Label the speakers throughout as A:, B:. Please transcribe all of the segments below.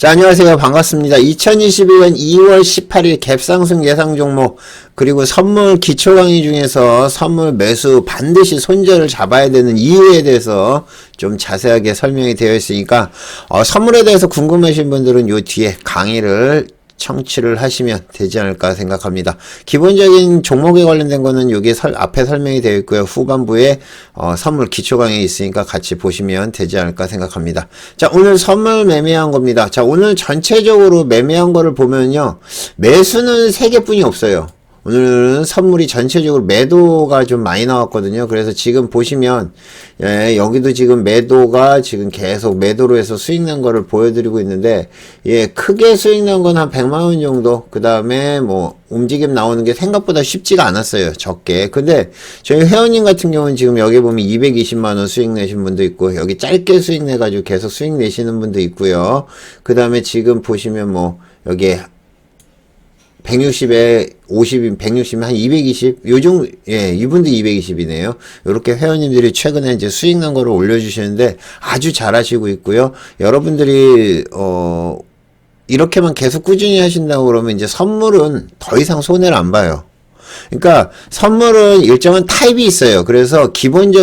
A: 자, 안녕하세요. 반갑습니다. 2021년 2월 18일 갭상승 예상 종목, 그리고 선물 기초 강의 중에서 선물 매수 반드시 손절을 잡아야 되는 이유에 대해서 좀 자세하게 설명이 되어 있으니까, 선물에 대해서 궁금하신 분들은 요 뒤에 강의를 청취를 하시면 되지 않을까 생각합니다. 기본적인 종목에 관련된 거는 여기 앞에 설명이 되어 있고요. 후반부에 선물 기초 강의 있으니까 같이 보시면 되지 않을까 생각합니다. 자, 오늘 선물 매매한 겁니다. 자, 오늘 전체적으로 매매한 거를 보면요, 매수는 3개뿐이 없어요. 오늘은 선물이 전체적으로 매도가 좀 많이 나왔거든요. 그래서 지금 보시면, 여기도 지금 매도가 지금 계속 매도로 해서 수익 난 거를 보여드리고 있는데, 크게 수익 난 건 한 100만원 정도, 그 다음에 움직임 나오는 게 생각보다 쉽지가 않았어요. 적게. 근데 저희 회원님 같은 경우는 지금 여기 보면 220만원 수익 내신 분도 있고, 여기 짧게 수익 내가지고 계속 수익 내시는 분도 있고요. 그 다음에 지금 보시면 여기에 160에 50인 160이 한 220, 요정, 이분도 220이네요. 요렇게 회원님들이 최근에 이제 수익 난 거를 올려주시는데 아주 잘하시고 있고요. 여러분들이, 이렇게만 계속 꾸준히 하신다고 그러면 이제 선물은 더 이상 손해를 안 봐요. 그러니까 선물은 일정한 타입이 있어요. 그래서 기본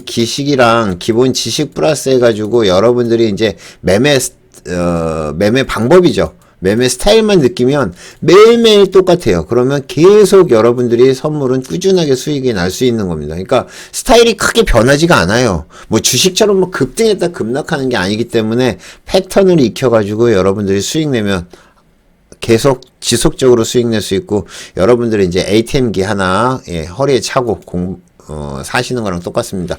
A: 기식이랑 기본 지식 플러스 해가지고 여러분들이 이제 매매 방법이죠. 매매 스타일만 느끼면 매일매일 똑같아요. 그러면 계속 여러분들이 선물은 꾸준하게 수익이 날 수 있는 겁니다. 그러니까 스타일이 크게 변하지가 않아요. 주식처럼 급등했다 급락하는 게 아니기 때문에 패턴을 익혀가지고 여러분들이 수익 내면 계속 지속적으로 수익 낼 수 있고, 여러분들이 이제 ATM기 하나, 허리에 차고 사시는 거랑 똑같습니다.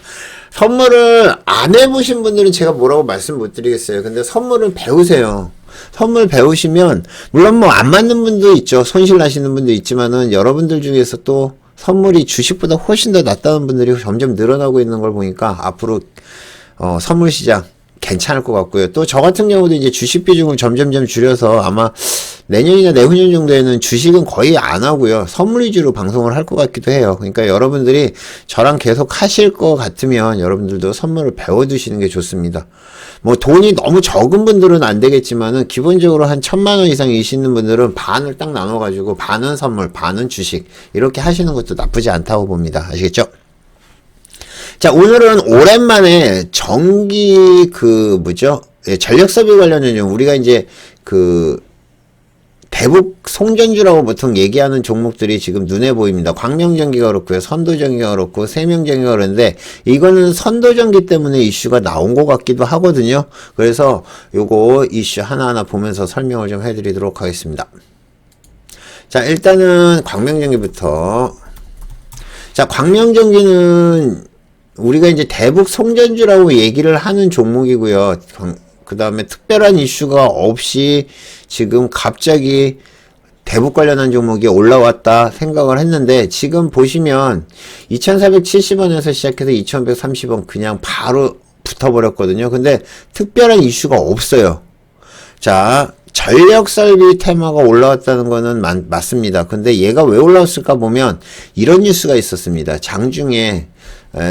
A: 선물을 안 해보신 분들은 제가 뭐라고 말씀 못 드리겠어요. 근데 선물을 배우세요. 선물 배우시면, 물론 안 맞는 분도 있죠. 손실 나시는 분도 있지만은, 여러분들 중에서 또 선물이 주식보다 훨씬 더 낫다는 분들이 점점 늘어나고 있는 걸 보니까, 앞으로, 선물 시장 괜찮을 것 같고요. 또 저 같은 경우도 이제 주식 비중을 점점점 줄여서 아마 내년이나 내후년 정도에는 주식은 거의 안 하고요. 선물 위주로 방송을 할 것 같기도 해요. 그러니까 여러분들이 저랑 계속 하실 것 같으면 여러분들도 선물을 배워두시는 게 좋습니다. 돈이 너무 적은 분들은 안 되겠지만은 기본적으로 한 1000만원 이상이시는 분들은 반을 딱 나눠가지고 반은 선물, 반은 주식 이렇게 하시는 것도 나쁘지 않다고 봅니다. 아시겠죠? 자, 오늘은 오랜만에 전기 전력 서비 관련된 우리가 이제 대북 송전주라고 보통 얘기하는 종목들이 지금 눈에 보입니다. 광명전기가 그렇고요. 선도전기가 그렇고 세명전기가 그런데 이거는 선도전기 때문에 이슈가 나온 것 같기도 하거든요. 그래서 요거 이슈 하나하나 보면서 설명을 좀 해드리도록 하겠습니다. 자, 일단은 광명전기부터. 자, 광명전기는 우리가 이제 대북 송전주라고 얘기를 하는 종목이고요. 그 다음에 특별한 이슈가 없이 지금 갑자기 대북 관련한 종목이 올라왔다 생각을 했는데, 지금 보시면 2470원에서 시작해서 2130원 그냥 바로 붙어버렸거든요. 근데 특별한 이슈가 없어요. 자, 전력 설비 테마가 올라왔다는 거는 맞습니다. 근데 얘가 왜 올라왔을까 보면 이런 뉴스가 있었습니다. 장중에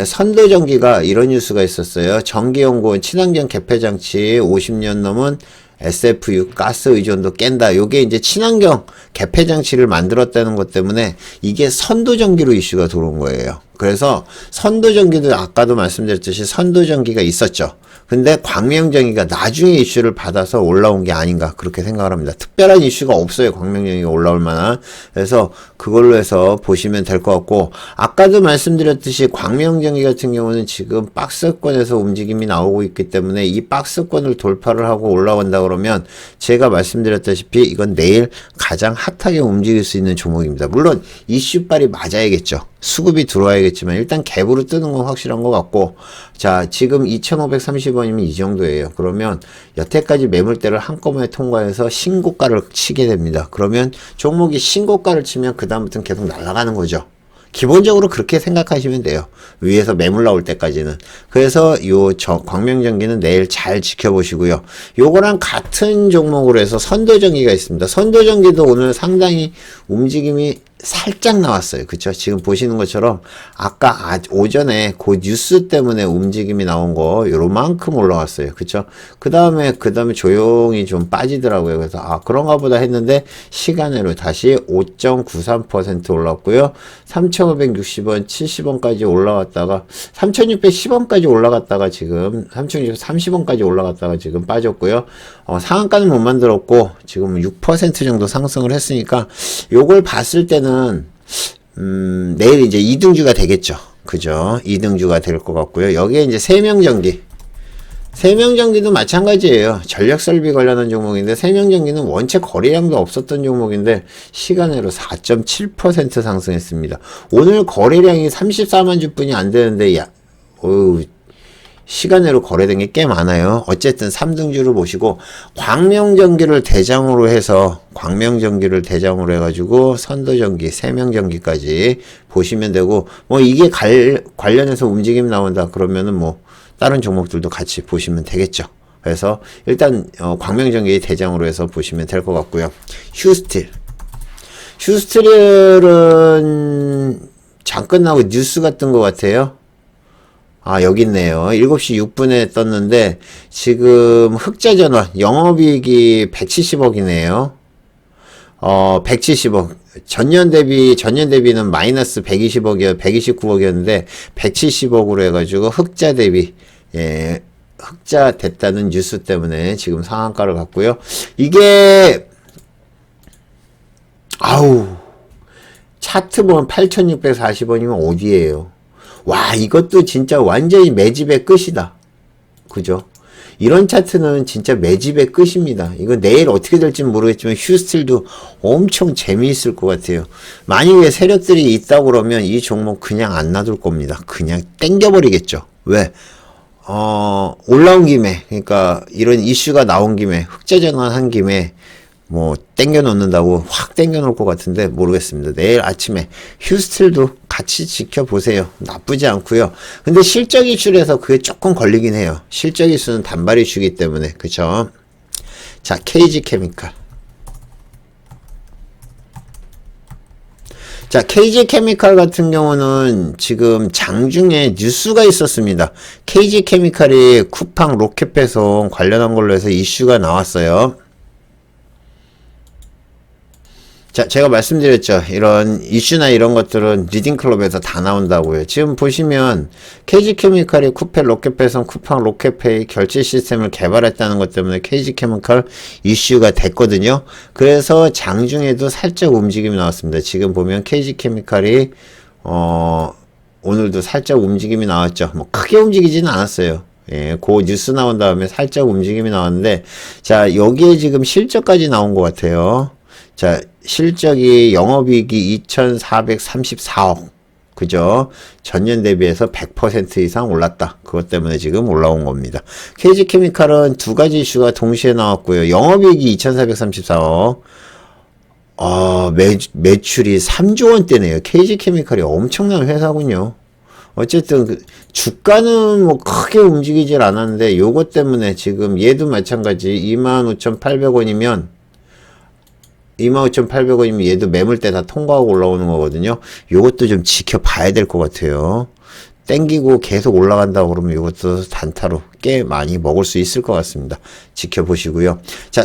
A: 선도전기가 이런 뉴스가 있었어요. 전기연구원 친환경 개폐장치 50년 넘은 SFU 가스 의존도 깬다. 요게 이제 친환경 개폐장치를 만들었다는 것 때문에 이게 선도전기로 이슈가 들어온 거예요. 그래서 선도전기도 아까도 말씀드렸듯이 선도전기가 있었죠. 근데 광명전기가 나중에 이슈를 받아서 올라온 게 아닌가 그렇게 생각을 합니다. 특별한 이슈가 없어요. 광명전기가 올라올 만한. 그래서 그걸로 해서 보시면 될 것 같고, 아까도 말씀드렸듯이 광명전기 같은 경우는 지금 박스권에서 움직임이 나오고 있기 때문에 이 박스권을 돌파를 하고 올라간다 그러면 제가 말씀드렸다시피 이건 내일 가장 핫하게 움직일 수 있는 종목입니다. 물론 이슈빨이 맞아야겠죠. 수급이 들어와야겠지만 일단 갭으로 뜨는 건 확실한 것 같고, 자, 지금 2530원이면 이 정도예요. 그러면 여태까지 매물대를 한꺼번에 통과해서 신고가를 치게 됩니다. 그러면 종목이 신고가를 치면 그 다음부터는 계속 날아가는 거죠. 기본적으로 그렇게 생각하시면 돼요. 위에서 매물 나올 때까지는. 그래서 광명전기는 내일 잘 지켜보시고요. 요거랑 같은 종목으로 해서 선도전기가 있습니다. 선도전기도 오늘 상당히 움직임이 살짝 나왔어요. 그쵸? 지금 보시는 것처럼 아까 오전에 그 뉴스 때문에 움직임이 나온 거 요만큼 올라왔어요. 그쵸? 그 다음에 조용히 좀 빠지더라고요. 그래서 그런가 보다 했는데 시간으로 다시 5.93% 올랐고요. 3,560원, 70원까지 올라왔다가 3,610원까지 올라갔다가 지금 3,630원까지 올라갔다가 지금 빠졌고요. 상한가는 못 만들었고 지금 6% 정도 상승을 했으니까 요걸 봤을 때는 내일 이제 2등주가 되겠죠. 그죠? 2등주가 될 것 같고요. 여기에 이제 세명전기도 마찬가지예요. 전력설비 관련한 종목인데 세명전기는 원체 거래량도 없었던 종목인데 시간으로 4.7% 상승했습니다. 오늘 거래량이 34만 주뿐이 안 되는데 시간으로 거래된 게 꽤 많아요. 어쨌든 3등주를 보시고 광명전기를 대장으로 해가지고 선도전기, 세명전기까지 보시면 되고 뭐 이게 관련해서 움직임 나온다 그러면은 뭐 다른 종목들도 같이 보시면 되겠죠. 그래서 일단 광명전기 대장으로 해서 보시면 될 것 같고요. 휴스틸은 장 끝나고 뉴스가 뜬 것 같아요. 여기 있네요. 7시 6분에 떴는데, 지금 흑자전환, 영업이익이 170억이네요. 170억. 전년 대비는 마이너스 129억이었는데, 170억으로 해가지고 흑자 대비, 흑자 됐다는 뉴스 때문에 지금 상한가를 갔고요. 이게, 차트 보면 8,640원이면 어디에요? 와, 이것도 진짜 완전히 매집의 끝이다. 그죠? 이런 차트는 진짜 매집의 끝입니다. 이거 내일 어떻게 될지는 모르겠지만 휴스틸도 엄청 재미있을 것 같아요. 만약에 세력들이 있다고 그러면 이 종목 그냥 안 놔둘 겁니다. 그냥 땡겨버리겠죠. 왜? 올라온 김에, 그러니까 이런 이슈가 나온 김에, 흑자전환한 김에 뭐 땡겨 놓는다고 확 땡겨 놓을 것 같은데 모르겠습니다. 내일 아침에 휴스틸도 같이 지켜보세요. 나쁘지 않고요. 근데 실적 이슈에서 그게 조금 걸리긴 해요. 실적 이슈는 단발 이슈이기 때문에. 그쵸? 자, KG케미칼. 자, KG케미칼 같은 경우는 지금 장중에 뉴스가 있었습니다. KG케미칼이 쿠팡 로켓 배송 관련한 걸로 해서 이슈가 나왔어요. 자, 제가 말씀드렸죠. 이런 이슈나 이런 것들은 리딩클럽에서 다 나온다고요. 지금 보시면 KG케미칼이 쿠페 로켓 배송 쿠팡 로켓페이 결제 시스템을 개발했다는 것 때문에 KG케미칼 이슈가 됐거든요. 그래서 장중에도 살짝 움직임이 나왔습니다. 지금 보면 KG케미칼이 오늘도 살짝 움직임이 나왔죠. 뭐 크게 움직이지는 않았어요. 그 뉴스 나온 다음에 살짝 움직임이 나왔는데, 자, 여기에 지금 실적까지 나온 것 같아요. 자, 실적이 영업이익이 2,434억. 그죠? 전년 대비해서 100% 이상 올랐다. 그것 때문에 지금 올라온 겁니다. KG케미칼은 두 가지 이슈가 동시에 나왔고요. 영업이익이 2,434억. 매출이 3조 원대네요. KG케미칼이 엄청난 회사군요. 어쨌든 주가는 뭐 크게 움직이질 않았는데 요것 때문에 지금 얘도 마찬가지 25,800원이면 25,800원이면 얘도 매물대 다 통과하고 올라오는 거거든요. 요것도 좀 지켜봐야 될 것 같아요. 땡기고 계속 올라간다고 그러면 요것도 단타로 꽤 많이 먹을 수 있을 것 같습니다. 지켜보시고요. 자,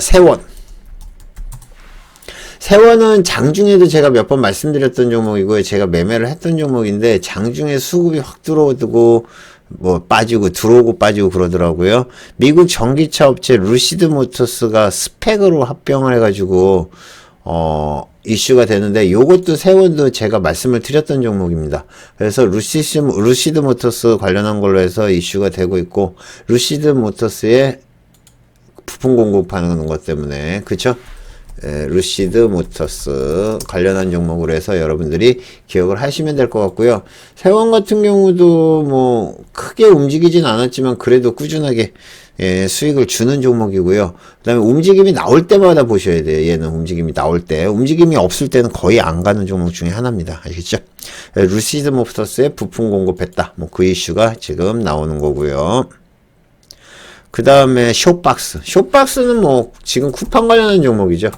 A: 세원은 장중에도 제가 몇 번 말씀드렸던 종목이고요. 제가 매매를 했던 종목인데 장중에 수급이 확 들어오고 뭐 빠지고 들어오고 빠지고 그러더라고요. 미국 전기차 업체 루시드 모터스가 스펙으로 합병을 해가지고 이슈가 되는데 요것도 세원도 제가 말씀을 드렸던 종목입니다. 그래서 루시드 모터스 관련한 걸로 해서 이슈가 되고 있고 루시드 모터스의 부품 공급하는 것 때문에 그쵸? 루시드 모터스 관련한 종목으로 해서 여러분들이 기억을 하시면 될 것 같고요. 세원 같은 경우도 뭐 크게 움직이진 않았지만 그래도 꾸준하게 수익을 주는 종목이고요. 그 다음에 움직임이 나올 때마다 보셔야 돼요. 얘는 움직임이 나올 때. 움직임이 없을 때는 거의 안 가는 종목 중에 하나입니다. 아시겠죠? 루시드 모터스에 부품 공급했다. 뭐 그 이슈가 지금 나오는 거고요. 그 다음에 쇼박스. 쇼박스는 뭐 지금 쿠팡 관련한 종목이죠.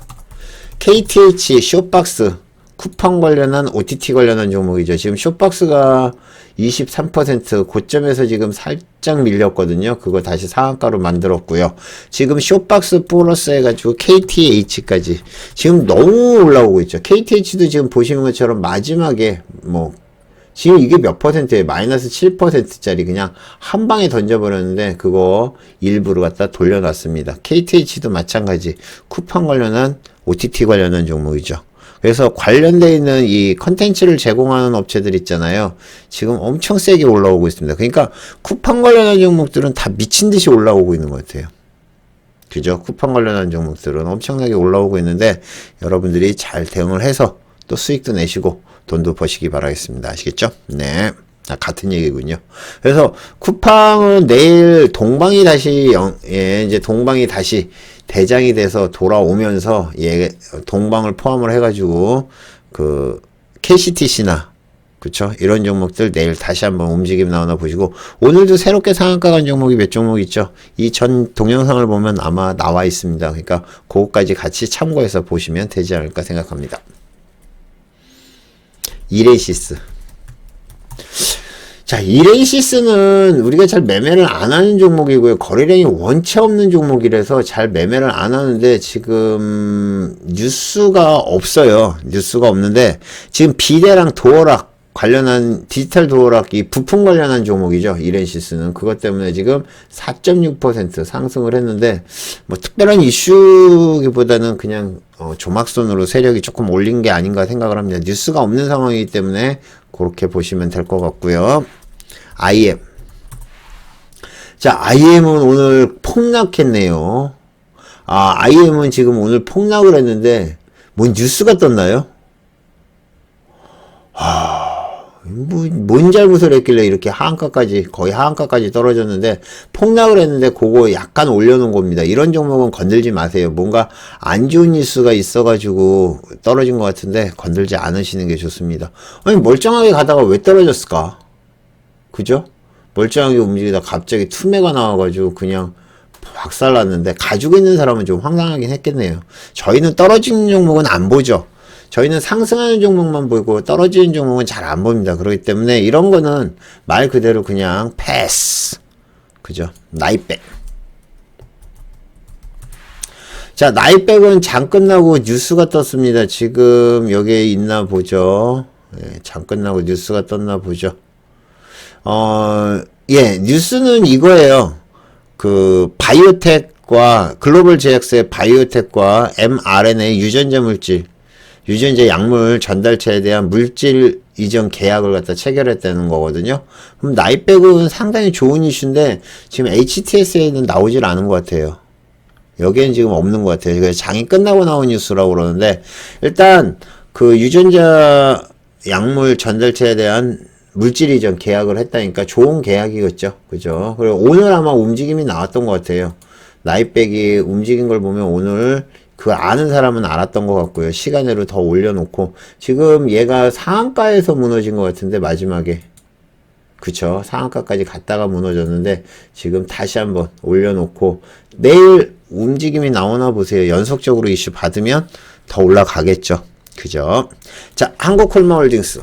A: KTH 쇼박스 쿠팡 관련한 OTT 관련한 종목이죠. 지금 쇼박스가 23% 고점에서 지금 살짝 밀렸거든요. 그거 다시 상한가로 만들었고요. 지금 쇼박스 플러스 해가지고 KTH까지 지금 너무 올라오고 있죠. KTH도 지금 보시는 것처럼 마지막에 뭐 지금 이게 몇 %예요? 마이너스 7%짜리 그냥 한 방에 던져버렸는데 그거 일부러 갖다 돌려놨습니다. KTH도 마찬가지 쿠팡 관련한 OTT 관련한 종목이죠. 그래서 관련되어 있는 이 컨텐츠를 제공하는 업체들 있잖아요. 지금 엄청 세게 올라오고 있습니다. 그러니까 쿠팡 관련한 종목들은 다 미친 듯이 올라오고 있는 것 같아요. 그죠? 쿠팡 관련한 종목들은 엄청나게 올라오고 있는데 여러분들이 잘 대응을 해서 또 수익도 내시고 돈도 버시기 바라겠습니다. 아시겠죠? 네. 같은 얘기군요. 그래서 쿠팡은 내일 동방이 다시 이제 동방이 다시 대장이 돼서 돌아오면서 동방을 포함을 해가지고 그 KCTC나 그쵸? 이런 종목들 내일 다시 한번 움직임 나오나 보시고 오늘도 새롭게 상한가 간 종목이 몇 종목 있죠? 이 전 동영상을 보면 아마 나와 있습니다. 그러니까 그거까지 같이 참고해서 보시면 되지 않을까 생각합니다. 이레시스. 자, 이레시스는 우리가 잘 매매를 안 하는 종목이고요. 거래량이 원체 없는 종목이라서 잘 매매를 안 하는데 지금 뉴스가 없어요. 뉴스가 없는데 지금 비대랑 도어락 관련한 디지털 도어락 이 부품 관련한 종목이죠. 이레시스는 그것 때문에 지금 4.6% 상승을 했는데 뭐 특별한 이슈기보다는 그냥 조막선으로 세력이 조금 올린 게 아닌가 생각을 합니다. 뉴스가 없는 상황이기 때문에 그렇게 보시면 될 것 같고요. IM. 자, IM은 오늘 폭락했네요. IM은 지금 오늘 폭락을 했는데 뭔 뉴스가 떴나요? 뭔 잘못을 했길래 이렇게 거의 하한가까지 떨어졌는데 폭락을 했는데 그거 약간 올려놓은 겁니다. 이런 종목은 건들지 마세요. 뭔가 안 좋은 뉴스가 있어가지고 떨어진 것 같은데 건들지 않으시는 게 좋습니다. 아니 멀쩡하게 가다가 왜 떨어졌을까? 그죠? 멀쩡하게 움직이다 갑자기 투매가 나와가지고 그냥 박살났는데 가지고 있는 사람은 좀 황당하긴 했겠네요. 저희는 떨어지는 종목은 안 보죠. 저희는 상승하는 종목만 보고 떨어지는 종목은 잘 안 봅니다. 그렇기 때문에 이런 거는 말 그대로 그냥 패스. 그죠? 나이백. 자, 나이백은 장 끝나고 뉴스가 떴습니다. 지금 여기에 있나 보죠. 장 끝나고 뉴스가 떴나 보죠. 뉴스는 이거예요. 그 바이오텍과 글로벌 제약사의 바이오텍과 mRNA 유전자 물질 유전자 약물 전달체에 대한 물질 이전 계약을 갖다 체결했다는 거거든요. 그럼 나이백은 상당히 좋은 이슈인데 지금 HTS에는 나오질 않은 것 같아요. 여기엔 지금 없는 것 같아요. 그래서 장이 끝나고 나온 뉴스라고 그러는데 일단 그 유전자 약물 전달체에 대한 물질 이전 계약을 했다니까 좋은 계약이겠죠. 그죠? 그리고 오늘 아마 움직임이 나왔던 것 같아요. 나이백이 움직인 걸 보면 오늘 그 아는 사람은 알았던 것 같고요. 시간으로 더 올려놓고 지금 얘가 상한가에서 무너진 것 같은데 마지막에 그쵸? 상한가까지 갔다가 무너졌는데 지금 다시 한번 올려놓고 내일 움직임이 나오나 보세요. 연속적으로 이슈 받으면 더 올라가겠죠. 그죠? 자, 한국콜마홀딩스.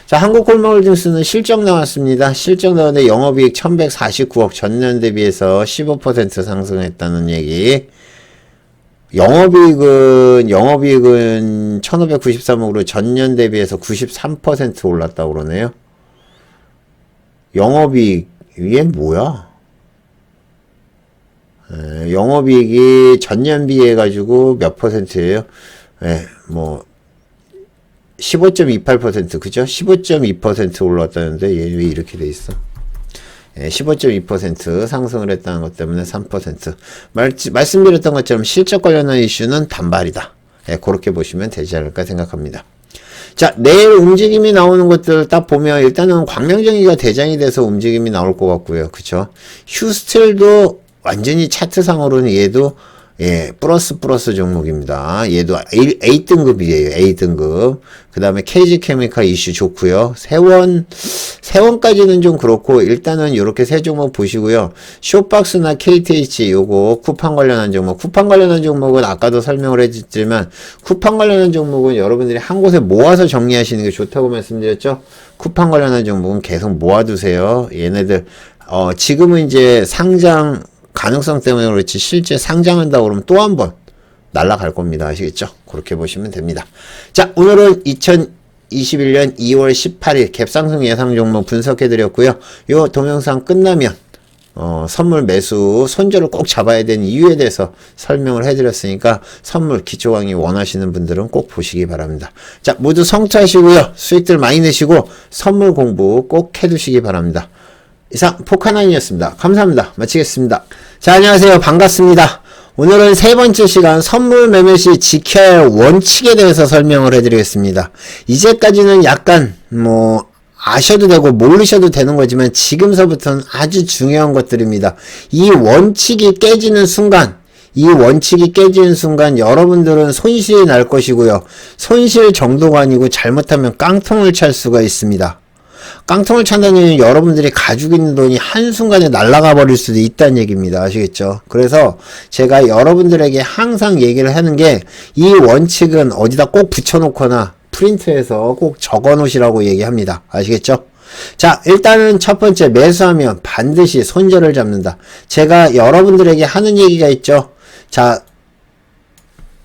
A: 자, 한국콜마홀딩스는 실적 나왔습니다. 실적 나왔는데 영업이익 1149억 전년 대비해서 15% 상승했다는 얘기. 영업이익은 1593억으로 전년 대비해서 93% 올랐다고 그러네요. 영업이익, 이게 뭐야? 영업이익이 전년 비해가지고 몇 %예요? 15.28% 그죠? 15.2% 올랐다는데 얘 왜 이렇게 돼 있어? 15.2% 상승을 했다는 것 때문에 3%. 말씀드렸던 것처럼 실적 관련한 이슈는 단발이다. 그렇게 보시면 되지 않을까 생각합니다. 자, 내일 움직임이 나오는 것들 딱 보면 일단은 광명정기가 대장이 돼서 움직임이 나올 것 같고요. 그쵸? 휴스틸도 완전히 차트상으로는 얘도 예, 플러스 종목입니다. 얘도 A등급이에요. A등급. 그 다음에 KG케미칼 이슈 좋고요. 세원까지는 좀 그렇고, 일단은 요렇게 세 종목 보시고요. 쇼박스나 KTH 요거 쿠팡 관련한 종목. 쿠팡 관련한 종목은 아까도 설명을 해줬지만, 쿠팡 관련한 종목은 여러분들이 한 곳에 모아서 정리하시는 게 좋다고 말씀드렸죠? 쿠팡 관련한 종목은 계속 모아두세요. 얘네들, 지금은 이제 상장, 가능성 때문에 그렇지 실제 상장한다고 그러면 또 한 번 날아갈 겁니다. 아시겠죠? 그렇게 보시면 됩니다. 자, 오늘은 2021년 2월 18일 갭상승 예상 종목 분석해 드렸고요. 요 동영상 끝나면 선물 매수 손절을 꼭 잡아야 되는 이유에 대해서 설명을 해드렸으니까 선물 기초 강의 원하시는 분들은 꼭 보시기 바랍니다. 자, 모두 성투하시고요. 수익들 많이 내시고 선물 공부 꼭 해두시기 바랍니다. 이상 포카나인이었습니다. 감사합니다. 마치겠습니다. 자, 안녕하세요. 반갑습니다. 오늘은 세 번째 시간 선물 매매 시 지켜야 할 원칙에 대해서 설명을 해드리겠습니다. 이제까지는 약간 아셔도 되고 모르셔도 되는 거지만 지금서부터는 아주 중요한 것들입니다. 이 원칙이 깨지는 순간 여러분들은 손실이 날 것이고요. 손실 정도가 아니고 잘못하면 깡통을 찰 수가 있습니다. 깡통을 찬다는 얘기는 여러분들이 가지고 있는 돈이 한순간에 날아가 버릴 수도 있다는 얘기입니다. 아시겠죠? 그래서 제가 여러분들에게 항상 얘기를 하는 게 이 원칙은 어디다 꼭 붙여놓거나 프린트해서 꼭 적어 놓으시라고 얘기합니다. 아시겠죠? 자, 일단은 첫 번째, 매수하면 반드시 손절을 잡는다. 제가 여러분들에게 하는 얘기가 있죠. 자,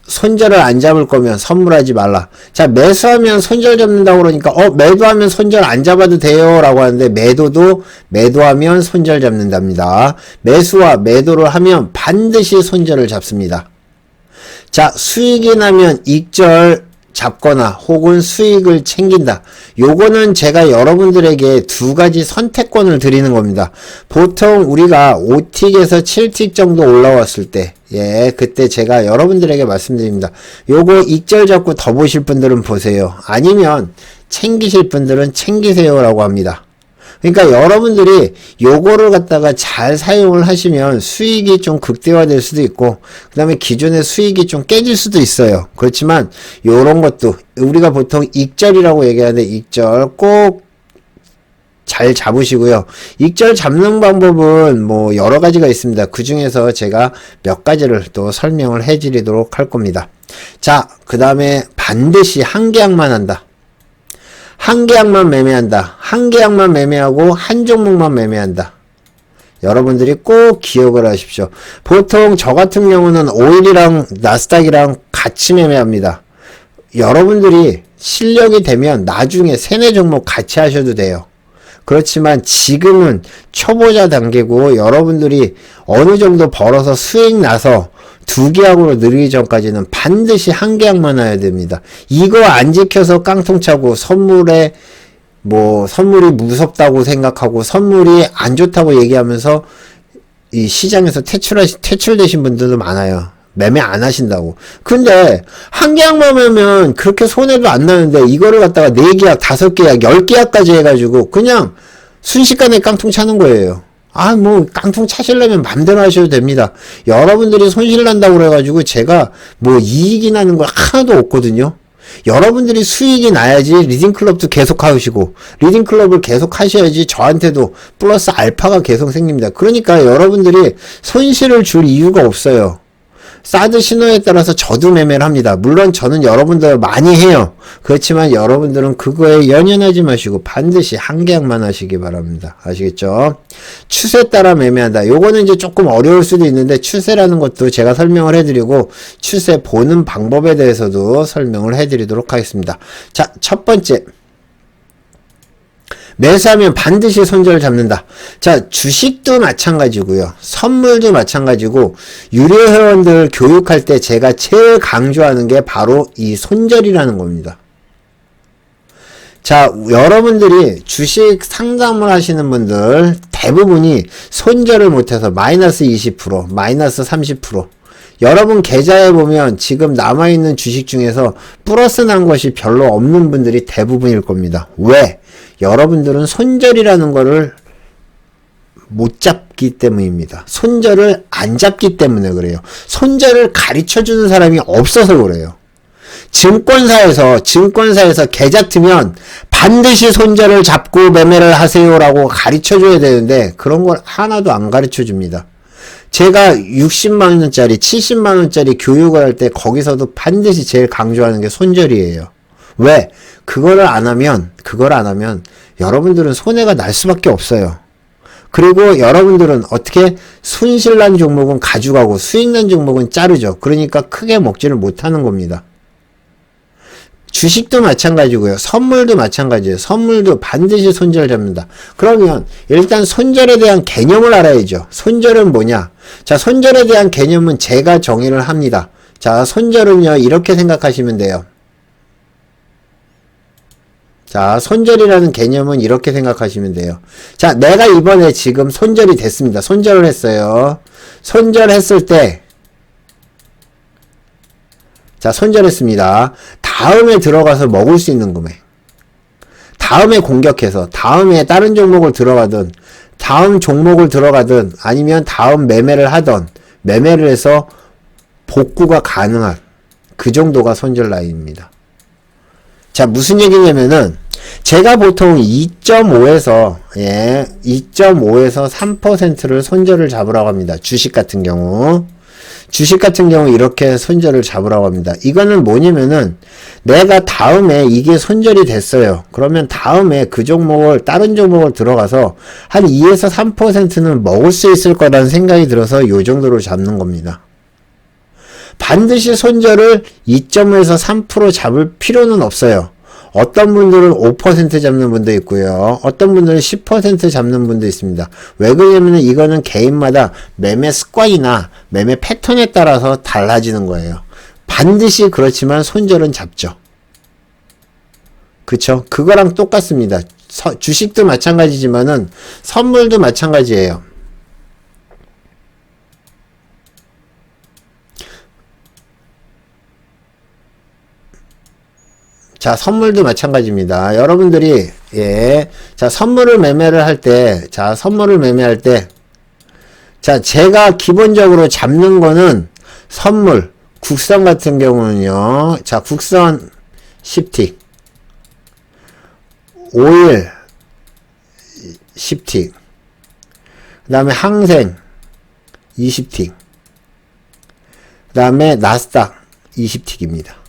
A: 손절을 안 잡을 거면 선물하지 말라. 자, 매수하면 손절 잡는다고 그러니까 매도하면 손절 안 잡아도 돼요 라고 하는데, 매도하면 손절 잡는답니다. 매수와 매도를 하면 반드시 손절을 잡습니다. 자, 수익이 나면 익절 잡거나 혹은 수익을 챙긴다. 요거는 제가 여러분들에게 두 가지 선택권을 드리는 겁니다. 보통 우리가 5틱에서 7틱 정도 올라왔을 때, 그때 제가 여러분들에게 말씀드립니다. 요거 익절 잡고 더 보실 분들은 보세요. 아니면 챙기실 분들은 챙기세요라고 합니다. 그러니까 여러분들이 요거를 갖다가 잘 사용을 하시면 수익이 좀 극대화될 수도 있고, 그 다음에 기존의 수익이 좀 깨질 수도 있어요. 그렇지만 요런 것도 우리가 보통 익절이라고 얘기하는데, 익절 꼭 잘 잡으시고요. 익절 잡는 방법은 여러 가지가 있습니다. 그 중에서 제가 몇 가지를 또 설명을 해드리도록 할 겁니다. 자, 그 다음에 반드시 한 계약만 한다. 한 계약만 매매한다. 한 계약만 매매하고 한 종목만 매매한다. 여러분들이 꼭 기억을 하십시오. 보통 저 같은 경우는 오일이랑 나스닥이랑 같이 매매합니다. 여러분들이 실력이 되면 나중에 세네 종목 같이 하셔도 돼요. 그렇지만 지금은 초보자 단계고, 여러분들이 어느 정도 벌어서 수익 나서 두 계약으로 늘기 전까지는 반드시 한 계약만 해야 됩니다. 이거 안 지켜서 깡통 차고 선물이 무섭다고 생각하고 선물이 안 좋다고 얘기하면서 이 시장에서 퇴출되신 분들도 많아요. 매매 안 하신다고. 근데 한 계약만 하면 그렇게 손해도 안 나는데, 이거를 갖다가 4계약, 5계약, 10계약까지 해가지고 그냥 순식간에 깡통 차는 거예요. 깡통 차시려면 맘대로 하셔도 됩니다. 여러분들이 손실 난다고 그래가지고 제가 이익이 나는 거 하나도 없거든요. 여러분들이 수익이 나야지 리딩클럽도 계속 하시고, 리딩클럽을 계속 하셔야지 저한테도 플러스 알파가 계속 생깁니다. 그러니까 여러분들이 손실을 줄 이유가 없어요. 사드 신호에 따라서 저도 매매를 합니다. 물론 저는 여러분들 많이 해요. 그렇지만 여러분들은 그거에 연연하지 마시고 반드시 한 계약만 하시기 바랍니다. 아시겠죠? 추세 따라 매매한다. 요거는 이제 조금 어려울 수도 있는데, 추세라는 것도 제가 설명을 해드리고, 추세 보는 방법에 대해서도 설명을 해드리도록 하겠습니다. 자, 첫 번째, 매수하면 반드시 손절 잡는다. 자, 주식도 마찬가지고요. 선물도 마찬가지고, 유료 회원들 교육할 때 제가 제일 강조하는 게 바로 이 손절이라는 겁니다. 자, 여러분들이 주식 상담을 하시는 분들 대부분이 손절을 못해서 마이너스 20%, 마이너스 30%. 여러분 계좌에 보면 지금 남아있는 주식 중에서 플러스 난 것이 별로 없는 분들이 대부분일 겁니다. 왜? 여러분들은 손절이라는 거를 못 잡기 때문입니다. 손절을 안 잡기 때문에 그래요. 손절을 가르쳐주는 사람이 없어서 그래요. 증권사에서 계좌 트면 반드시 손절을 잡고 매매를 하세요라고 가르쳐줘야 되는데 그런 걸 하나도 안 가르쳐줍니다. 제가 60만원짜리 70만원짜리 교육을 할 때 거기서도 반드시 제일 강조하는 게 손절이에요. 왜? 그거를 안 하면 여러분들은 손해가 날 수밖에 없어요. 그리고 여러분들은 어떻게 손실난 종목은 가져가고 수익난 종목은 자르죠. 그러니까 크게 먹지를 못하는 겁니다. 주식도 마찬가지고요. 선물도 마찬가지예요. 선물도 반드시 손절 잡는다. 그러면 일단 손절에 대한 개념을 알아야죠. 손절은 뭐냐? 자, 손절에 대한 개념은 제가 정의를 합니다. 자, 손절은요, 이렇게 생각하시면 돼요. 자, 손절이라는 개념은 이렇게 생각하시면 돼요. 자, 내가 이번에 지금 손절이 됐습니다. 손절을 했어요. 손절했을 때, 자, 손절했습니다. 다음에 들어가서 먹을 수 있는 금액. 다음에 공격해서, 다음에 다른 종목을 들어가든, 다음 종목을 들어가든, 아니면 다음 매매를 하던, 매매를 해서 복구가 가능한 그 정도가 손절 라인입니다. 자, 무슨 얘기냐면은, 제가 보통 2.5에서 3%를 손절을 잡으라고 합니다. 주식 같은 경우 이렇게 손절을 잡으라고 합니다. 이거는 뭐냐면은 내가 다음에 이게 손절이 됐어요. 그러면 다음에 그 종목을 다른 종목을 들어가서 한 2에서 3%는 먹을 수 있을 거라는 생각이 들어서 요 정도로 잡는 겁니다. 반드시 손절을 2.5에서 3% 잡을 필요는 없어요. 어떤 분들은 5% 잡는 분도 있고요. 어떤 분들은 10% 잡는 분도 있습니다. 왜 그러냐면 이거는 개인마다 매매 습관이나 매매 패턴에 따라서 달라지는 거예요. 반드시 그렇지만 손절은 잡죠. 그쵸? 그거랑 똑같습니다. 주식도 마찬가지지만은 선물도 마찬가지예요. 자, 선물도 마찬가지입니다. 여러분들이, 자, 선물을 매매할 때, 자, 제가 기본적으로 잡는 거는 선물, 국선 같은 경우는요, 자, 국선 10틱, 오일 10틱, 그 다음에 항생 20틱, 그 다음에 나스닥 20틱입니다.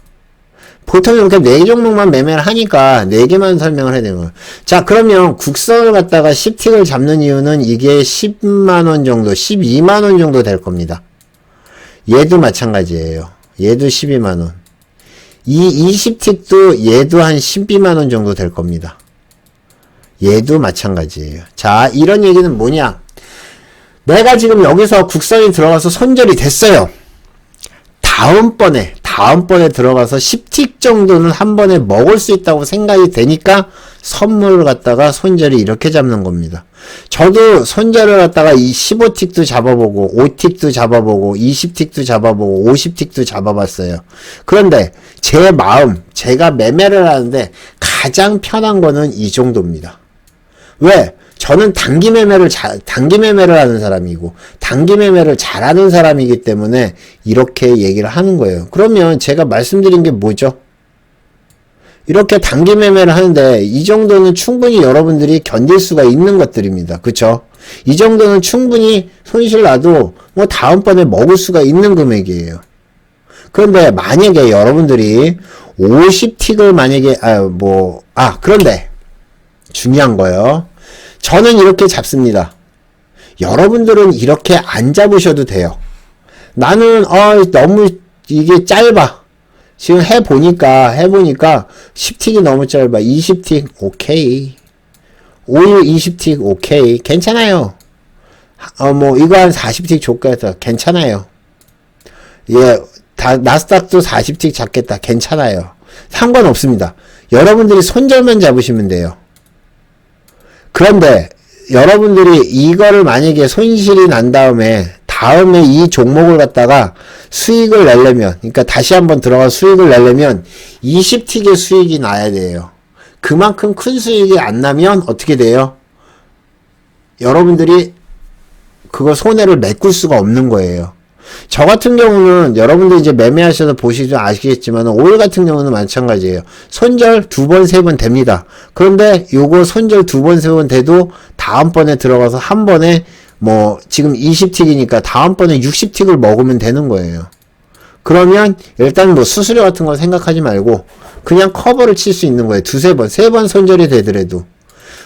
A: 보통 이렇게 4개 종목만 매매를 하니까 4개만 설명을 해야 되는 거예요. 자, 그러면 국선을 갖다가 10틱을 잡는 이유는 이게 10만원 정도, 12만원 정도 될 겁니다. 얘도 마찬가지예요. 얘도 12만원. 이 20틱도 얘도 한 12만원 정도 될 겁니다. 얘도 마찬가지예요. 자, 이런 얘기는 뭐냐? 내가 지금 여기서 국선이 들어가서 손절이 됐어요. 다음번에 들어가서 10틱 정도는 한 번에 먹을 수 있다고 생각이 되니까 선물을 갖다가 손절이 이렇게 잡는 겁니다. 저도 손절을 갖다가 이 15틱도 잡아보고 5틱도 잡아보고 20틱도 잡아보고 50틱도 잡아봤어요. 그런데 제 마음, 제가 매매를 하는데 가장 편한 거는 이 정도입니다. 왜? 저는 단기 매매를 하는 사람이고, 단기 매매를 잘하는 사람이기 때문에 이렇게 얘기를 하는 거예요. 그러면 제가 말씀드린 게 뭐죠? 이렇게 단기 매매를 하는데, 이 정도는 충분히 여러분들이 견딜 수가 있는 것들입니다. 그쵸? 이 정도는 충분히 손실 나도, 다음번에 먹을 수가 있는 금액이에요. 그런데 만약에 여러분들이 50틱을 그런데, 중요한 거예요. 저는 이렇게 잡습니다. 여러분들은 이렇게 안 잡으셔도 돼요. 나는 너무 이게 짧아. 지금 해보니까 10틱이 너무 짧아. 20틱 오케이. 오일 20틱 오케이. 괜찮아요. 이거 한 40틱 줬겠다. 괜찮아요. 나스닥도 40틱 잡겠다. 괜찮아요. 상관없습니다. 여러분들이 손절만 잡으시면 돼요. 그런데 여러분들이 이거를 만약에 손실이 난 다음에 이 종목을 갖다가 수익을 내려면, 그러니까 다시 한번 들어가 수익을 내려면 20틱의 수익이 나야 돼요. 그만큼 큰 수익이 안 나면 어떻게 돼요? 여러분들이 그거 손해를 메꿀 수가 없는 거예요. 저 같은 경우는 여러분들 이제 매매하셔서 보시죠 아시겠지만 오일 같은 경우는 마찬가지예요. 손절 2번, 3번 됩니다. 그런데 요거 손절 2번, 3번 돼도 다음번에 들어가서 한 번에 뭐 지금 20틱이니까 다음번에 60틱을 먹으면 되는 거예요. 그러면 일단 뭐 수수료 같은 거 생각하지 말고 그냥 커버를 칠 수 있는 거예요. 2, 3번, 3번 손절이 되더라도.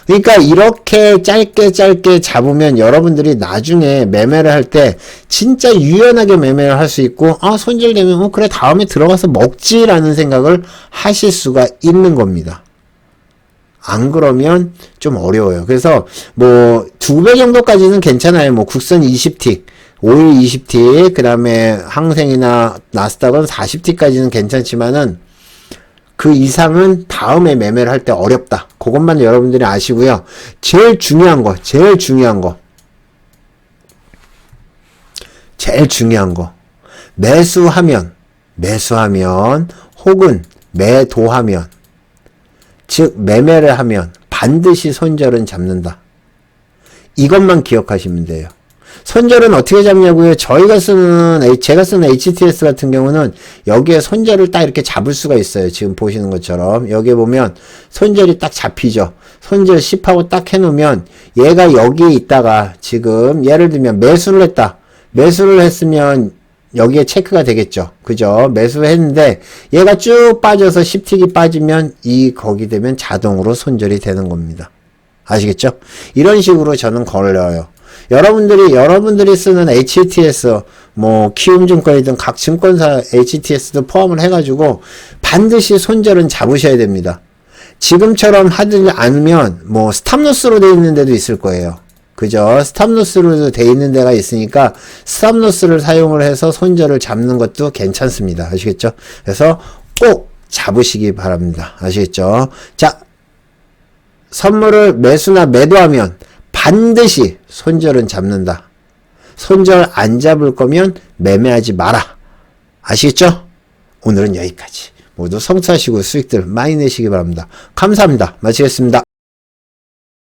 A: 그러니까 이렇게 짧게 잡으면 여러분들이 나중에 매매를 할 때 진짜 유연하게 매매를 할 수 있고 손절되면 그래 다음에 들어가서 먹지라는 생각을 하실 수가 있는 겁니다. 안 그러면 좀 어려워요. 그래서 뭐 2배 정도까지는 괜찮아요. 뭐 국선 20틱, 오일 20틱, 그 다음에 항생이나 나스닥은 40틱까지는 괜찮지만은 그 이상은 다음에 매매를 할 때 어렵다. 그것만 여러분들이 아시고요. 제일 중요한 거. 매수하면 혹은 매도하면 즉 매매를 하면 반드시 손절은 잡는다. 이것만 기억하시면 돼요. 손절은 어떻게 잡냐고요? 제가 쓰는 HTS 같은 경우는 여기에 손절을 딱 이렇게 잡을 수가 있어요. 지금 보시는 것처럼 여기에 보면 손절이 딱 잡히죠. 손절 10하고 딱 해놓으면 얘가 여기에 있다가 지금 예를 들면 매수를 했다. 매수를 했으면 여기에 체크가 되겠죠. 그죠? 매수를 했는데 얘가 쭉 빠져서 10틱이 빠지면 거기 되면 자동으로 손절이 되는 겁니다. 아시겠죠? 이런 식으로 저는 걸려요. 여러분들이 쓰는 HTS, 뭐, 키움증권이든 각 증권사 HTS도 포함을 해가지고 반드시 손절은 잡으셔야 됩니다. 지금처럼 하지 않으면 뭐, 스탑로스로 되어 있는 데도 있을 거예요. 그죠? 스탑로스로 되어 있는 데가 있으니까 스탑로스를 사용을 해서 손절을 잡는 것도 괜찮습니다. 아시겠죠? 그래서 꼭 잡으시기 바랍니다. 아시겠죠? 자, 선물을 매수나 매도하면 반드시 손절은 잡는다. 손절 안 잡을 거면 매매하지 마라. 아시겠죠? 오늘은 여기까지. 모두 성투하시고 수익들 많이 내시기 바랍니다. 감사합니다. 마치겠습니다.